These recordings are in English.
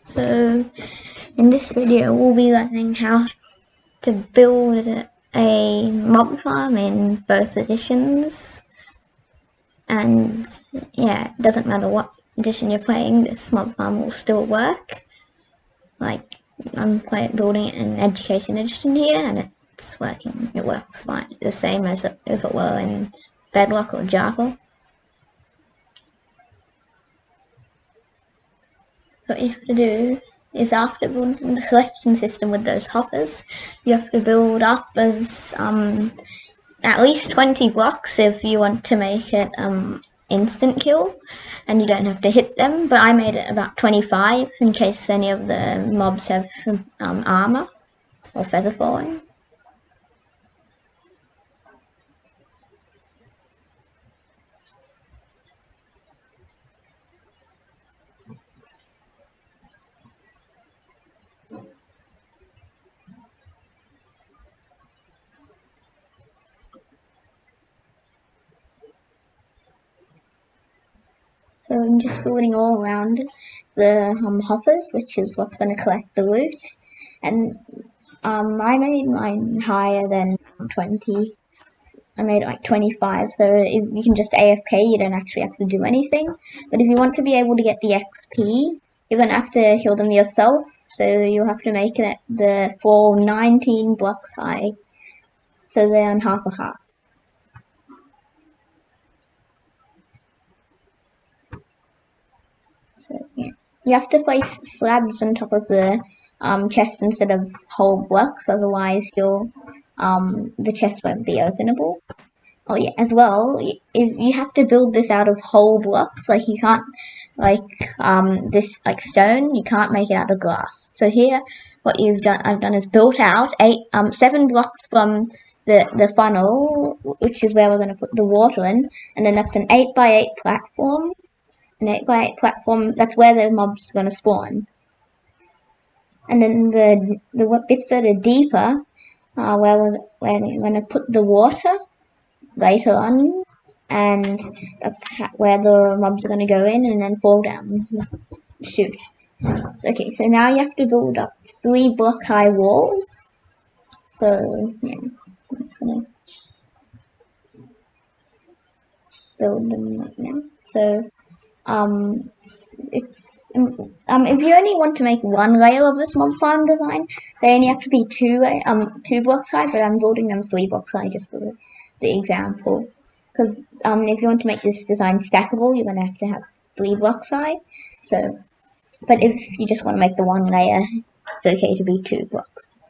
So in this video we'll be learning how to build a mob farm in both editions, and yeah, it doesn't matter what edition you're playing, this mob farm will still work. Like, I'm building it in Education Edition here and it's working, it works fine, the same as if it were in Bedrock or Java. What you have to do is, after building the collection system with those hoppers, you have to build up as at least 20 blocks if you want to make it instant kill, and you don't have to hit them, but I made it about 25 in case any of the mobs have armor or feather falling. So I'm just building all around the hoppers, which is what's going to collect the loot. And I made mine higher than 20. I made it like 25, so if you can just AFK, you don't actually have to do anything. But if you want to be able to get the XP, you're going to have to kill them yourself, so you'll have to make it the full 19 blocks high, so they're on half a heart. So yeah, you have to place slabs on top of the chest instead of whole blocks, otherwise the chest won't be openable. Oh yeah, as well, if you have to build this out of whole blocks, like you can't, this like stone, you can't make it out of glass. So here, what I've done is built out 7 blocks from the funnel, which is where we're going to put the water in, and then that's an 8x8 platform. An 8x8 platform, that's where the mob's going to spawn. And then the bits that are deeper, where we're going to put the water later on, and that's where the mobs are going to go in and then fall down. Shoot. Okay, so now you have to build up 3 block high walls. So yeah, I'm just going to build them right now. So if you only want to make 1 layer of this mob farm design, they only have to be 2 blocks high, but I'm building them 3 blocks high just for the example. Because if you want to make this design stackable, you're going to have 3 blocks high. So, but if you just want to make the 1 layer, it's okay to be 2 blocks.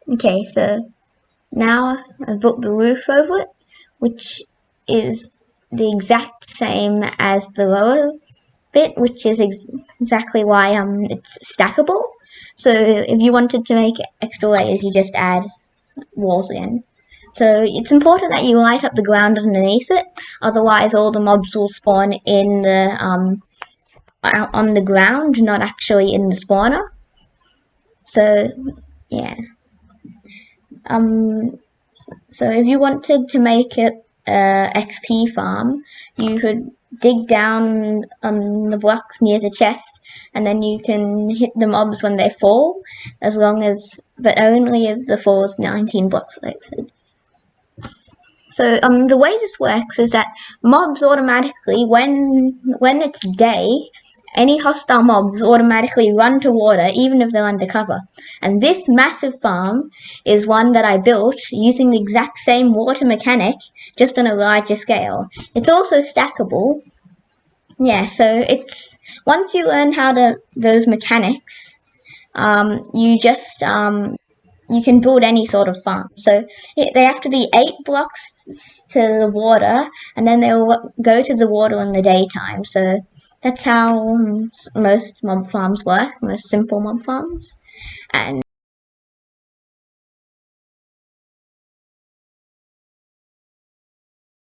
Okay, so now I've built the roof over it, which is the exact same as the lower bit, which is exactly why it's stackable. So if you wanted to make extra layers, you just add walls again. So it's important that you light up the ground underneath it, otherwise all the mobs will spawn in the on the ground, not actually in the spawner. So yeah. So if you wanted to make it XP farm, you could dig down on the blocks near the chest, and then you can hit the mobs when they fall, but only if the fall is 19 blocks, like I said. So the way this works is that mobs automatically, when it's day, any hostile mobs automatically run to water even if they're undercover. And this massive farm is one that I built using the exact same water mechanic, just on a larger scale. It's also stackable. Yeah, so it's, once you learn those mechanics, you just you can build any sort of farm. So they have to be 8 blocks to the water, and then they'll go to the water in the daytime. So that's how most mob farms work, most simple mob farms. And